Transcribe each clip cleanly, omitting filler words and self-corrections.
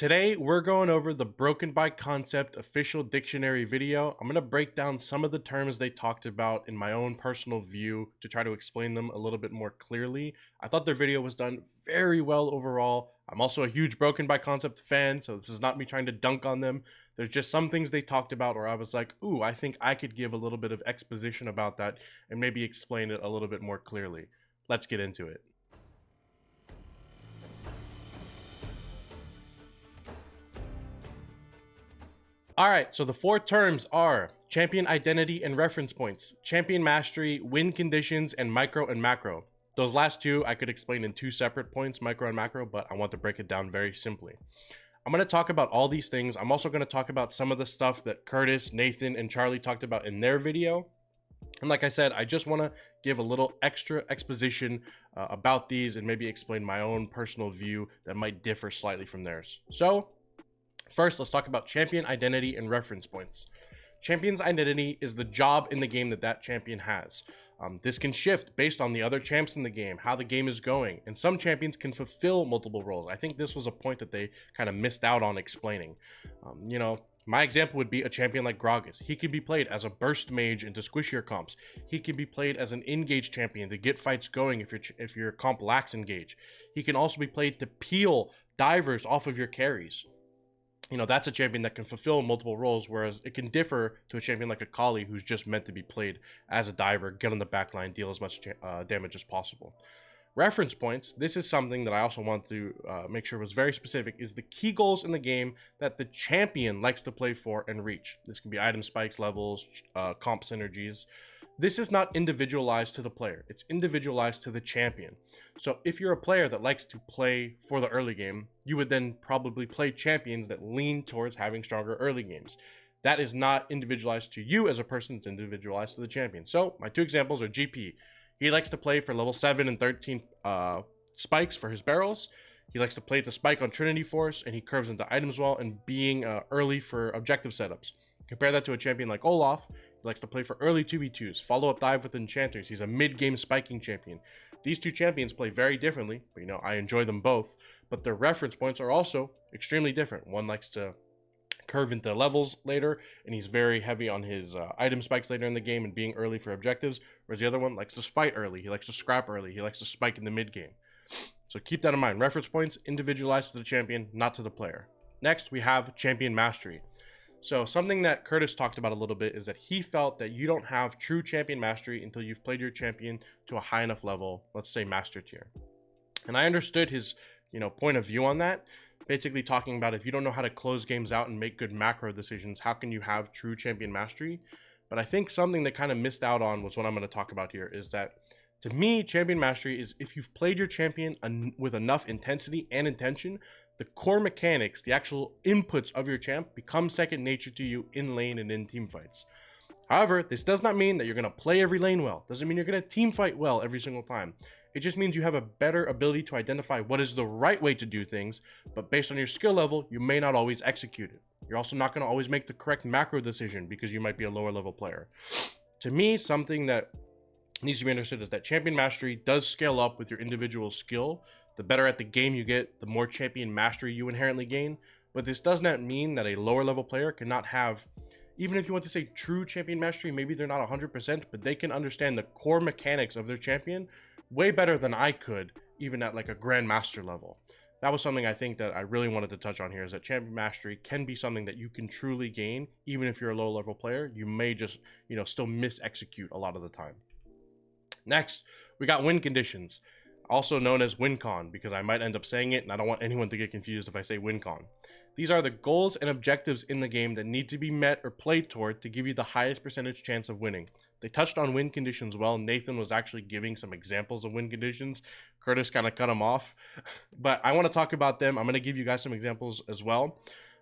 Today, we're going over the Broken by Concept official dictionary video. I'm going to break down some of the terms they talked about in my own personal view to try to explain them a little bit more clearly. I thought their video was done very well overall. I'm also a huge Broken by Concept fan, so this is not me trying to dunk on them. There's just some things they talked about where I was like, ooh, I think I could give a little bit of exposition about that and maybe explain it a little bit more clearly. Let's get into it. Alright, so the four terms are champion identity and reference points, champion mastery, win conditions, and micro and macro. Those last two I could explain in two separate points, micro and macro, but I want to break it down very simply. I'm going to talk about all these things. I'm also going to talk about some of the stuff that Curtis, Nathan, and Charlie talked about in their video. And like I said, I just want to give a little extra exposition about these and maybe explain my own personal view that might differ slightly from theirs. So, first, let's talk about champion identity and reference points. Champion's identity is the job in the game that champion has. This can shift based on the other champs in the game, how the game is going, and some champions can fulfill multiple roles. I think this was a point that they kind of missed out on explaining. My example would be a champion like Gragas. He can be played as a burst mage into squishier comps. He can be played as an engage champion to get fights going if your comp lacks engage. He can also be played to peel divers off of your carries. That's a champion that can fulfill multiple roles, whereas it can differ to a champion like a Kali who's just meant to be played as a diver, get on the back line, deal as much damage as possible. Reference points, this is something that I also want to make sure was very specific, is the key goals in the game that the champion likes to play for and reach. This can be item spikes, levels, comp synergies. This is not individualized to the player. It's individualized to the champion. So if you're a player that likes to play for the early game, you would then probably play champions that lean towards having stronger early games. That is not individualized to you as a person, it's individualized to the champion. So my two examples are GP. He likes to play for level 7 and 13 spikes for his barrels. He likes to play the spike on Trinity Force, and he curves into items well and being early for objective setups. Compare that to a champion like Olaf. He likes to play for early 2v2s, follow-up dive with enchanters. He's a mid-game spiking champion. These two champions play very differently, but I enjoy them both, but their reference points are also extremely different. One likes to curve into levels later, and he's very heavy on his item spikes later in the game and being early for objectives, whereas the other one likes to fight early, he likes to scrap early, he likes to spike in the mid-game. So keep that in mind. Reference points individualized to the champion, not to the player. Next, we have champion mastery. So something that Curtis talked about a little bit is that he felt that you don't have true champion mastery until you've played your champion to a high enough level, let's say master tier. And I understood his, point of view on that. Basically talking about if you don't know how to close games out and make good macro decisions, how can you have true champion mastery? But I think something that kind of missed out on was what I'm going to talk about here is that to me, champion mastery is if you've played your champion with enough intensity and intention, the core mechanics, the actual inputs of your champ become second nature to you in lane and in team fights. However, this does not mean that you're going to play every lane well. Doesn't mean you're going to team fight well every single time. It just means you have a better ability to identify what is the right way to do things, but based on your skill level, you may not always execute it. You're also not going to always make the correct macro decision because you might be a lower level player. To me, something that needs to be understood is that champion mastery does scale up with your individual skill. The better at the game you get, the more champion mastery you inherently gain. But this does not mean that a lower level player cannot have, even if you want to say true champion mastery, maybe they're not 100%, but they can understand the core mechanics of their champion way better than I could, even at like a grandmaster level. That was something I think that I really wanted to touch on here, is that champion mastery can be something that you can truly gain, even if you're a low level player. You may just, still mis-execute a lot of the time. Next, we got win conditions, also known as win con, because I might end up saying it and I don't want anyone to get confused if I say win con. These are the goals and objectives in the game that need to be met or played toward to give you the highest percentage chance of winning. They touched on win conditions well. Nathan was actually giving some examples of win conditions. Curtis kind of cut them off, but I want to talk about them. I'm going to give you guys some examples as well.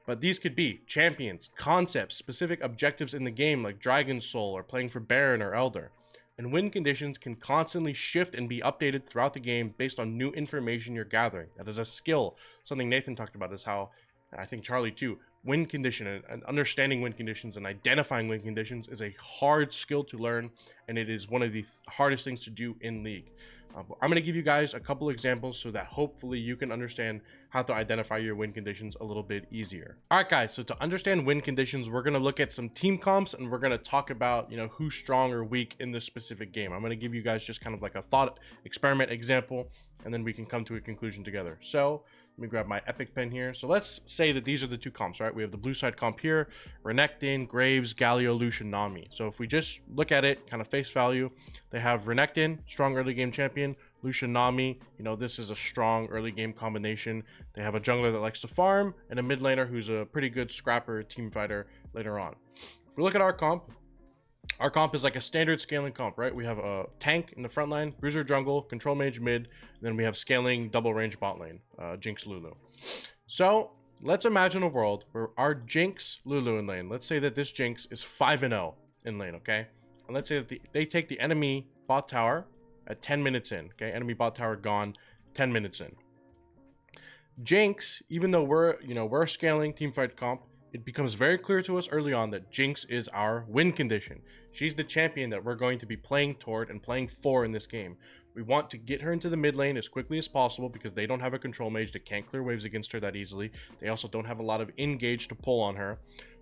But these could be champions, concepts, specific objectives in the game like Dragon Soul or playing for Baron or Elder. And win conditions can constantly shift and be updated throughout the game based on new information you're gathering. That is a skill. Something Nathan talked about is how and I think Charlie too, win condition and understanding win conditions and identifying win conditions is a hard skill to learn, and it is one of the hardest things to do in League. I'm going to give you guys a couple examples so that hopefully you can understand how to identify your win conditions a little bit easier. All right, guys, so to understand win conditions, we're going to look at some team comps, and we're going to talk about, who's strong or weak in this specific game. I'm going to give you guys just kind of like a thought experiment example, and then we can come to a conclusion together. So let me grab my epic pen here. So let's say that these are the two comps, right? We have the blue side comp here, Renekton, Graves, Galio, Lucian, Nami. So if we just look at it kind of face value, they have Renekton, strong early game champion, Lucian, Nami, this is a strong early game combination. They have a jungler that likes to farm and a mid laner who's a pretty good scrapper team fighter later on. If we look at our comp is like a standard scaling comp, right? We have a tank in the front line, bruiser jungle, control mage mid, and then we have scaling double range bot lane, Jinx Lulu. So let's imagine a world where our Jinx Lulu in lane, let's say that this Jinx is 5-0 in lane, okay? And let's say that they take the enemy bot tower at 10 minutes in, okay? Enemy bot tower gone 10 minutes in. Jinx, even though we're a scaling teamfight comp, it becomes very clear to us early on that Jinx is our win condition. She's the champion that we're going to be playing toward and playing for in this game. We want to get her into the mid lane as quickly as possible because they don't have a control mage that can't clear waves against her that easily. They also don't have a lot of engage to pull on her.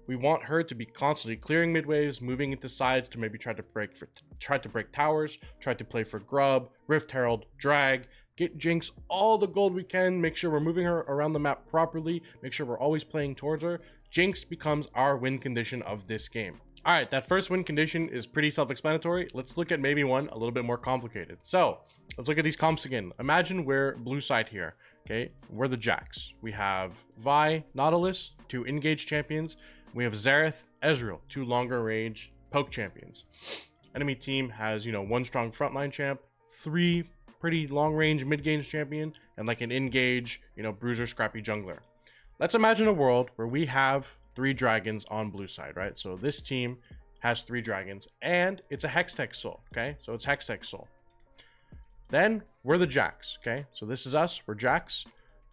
We want her to be constantly clearing mid waves, moving into sides to maybe try to break towers, try to play for grub, Rift Herald, drag, get Jinx all the gold we can, make sure we're moving her around the map properly, make sure we're always playing towards her. Jinx becomes our win condition of this game. All right, that first win condition is pretty self-explanatory. Let's look at maybe one a little bit more complicated. So let's look at these comps again. Imagine we're blue side here, okay? We're the Jax. We have Vi, Nautilus, two engaged champions. We have Xerath, Ezreal, two longer range poke champions. Enemy team has, one strong frontline champ, three pretty long range mid-game champion, and like an engage, bruiser scrappy jungler. Let's imagine a world where we have 3 dragons on blue side, right? So this team has 3 dragons and it's a Hextech soul, okay? So it's Hextech soul. Then we're the Jax, okay? So this is us, we're Jax.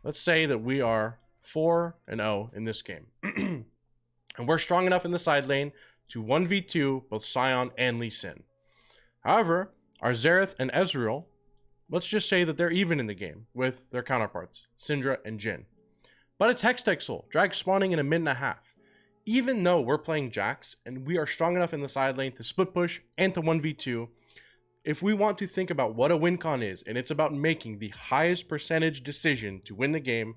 Let's say that we are 4-0 in this game. And we're strong enough in the side lane to 1v2 both Sion and Lee Sin. However, our Xerath and Ezreal, let's just say that they're even in the game with their counterparts, Syndra and Jhin. But it's Hextech Soul, drag spawning in a minute and a half. Even though we're playing Jax and we are strong enough in the side lane to split push and to 1v2, if we want to think about what a win con is, and it's about making the highest percentage decision to win the game,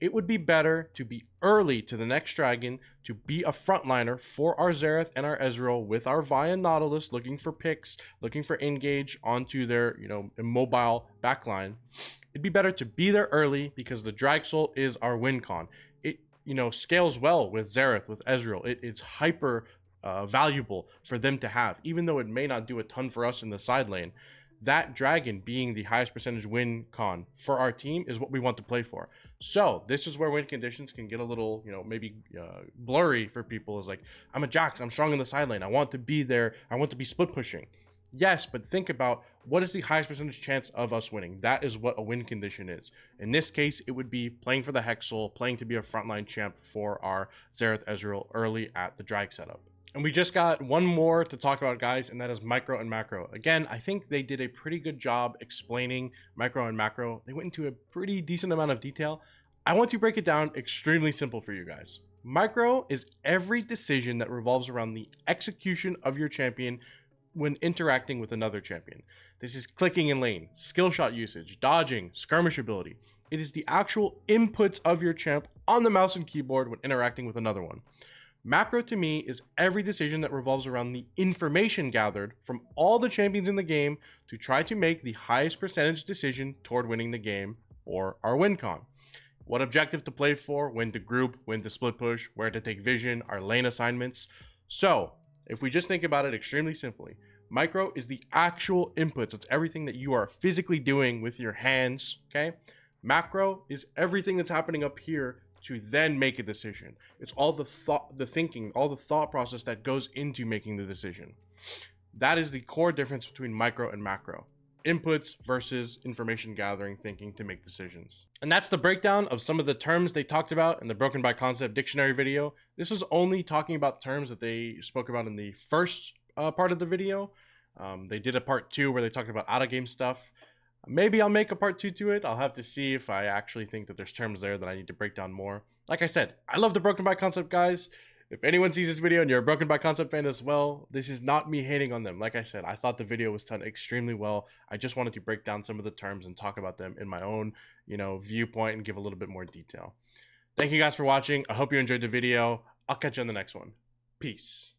it would be better to be early to the next dragon, to be a frontliner for our Xerath and our Ezreal with our Vi and Nautilus looking for picks, looking for engage onto their, immobile backline. It'd be better to be there early because the Drag Soul is our win con. It, scales well with Xerath, with Ezreal. It's hyper valuable for them to have, even though it may not do a ton for us in the side lane. That dragon being the highest percentage win con for our team is what we want to play for. So this is where win conditions can get a little, maybe blurry for people. Is like, I'm a Jax, I'm strong in the side lane, I want to be there, I want to be split pushing. Yes, but think about what is the highest percentage chance of us winning. That is what a win condition is. In this case, it would be playing for the Hex Soul, playing to be a frontline champ for our Xerath Ezreal early at the drag setup. And we just got one more to talk about, guys, and that is micro and macro. Again, I think they did a pretty good job explaining micro and macro. They went into a pretty decent amount of detail. I want to break it down extremely simple for you guys. Micro is every decision that revolves around the execution of your champion when interacting with another champion. This is clicking in lane, skill shot usage, dodging, skirmish ability. It is the actual inputs of your champ on the mouse and keyboard when interacting with another one. Macro to me is every decision that revolves around the information gathered from all the champions in the game to try to make the highest percentage decision toward winning the game or our win con. What objective to play for, when to group, when to split push, where to take vision, our lane assignments. So if we just think about it extremely simply, micro is the actual inputs. It's everything that you are physically doing with your hands, okay? Macro is everything that's happening up here to then make a decision. It's all the thinking, all the thought process that goes into making the decision. That is the core difference between micro and macro. inputs versus information gathering thinking to make decisions. And that's the breakdown of some of the terms they talked about in the Broken by Concept dictionary video. This was only talking about terms that they spoke about in the first part of the video. They did a part 2 where they talked about out of game stuff. Maybe I'll make a part 2 to it. I'll have to see if I actually think that there's terms there that I need to break down more. Like I said, I love the Broken by Concept guys. If anyone sees this video and you're a Broken by Concept fan as well, this is not me hating on them. Like I said, I thought the video was done extremely well. I just wanted to break down some of the terms and talk about them in my own, viewpoint and give a little bit more detail. Thank you guys for watching. I hope you enjoyed the video. I'll catch you on the next one. Peace.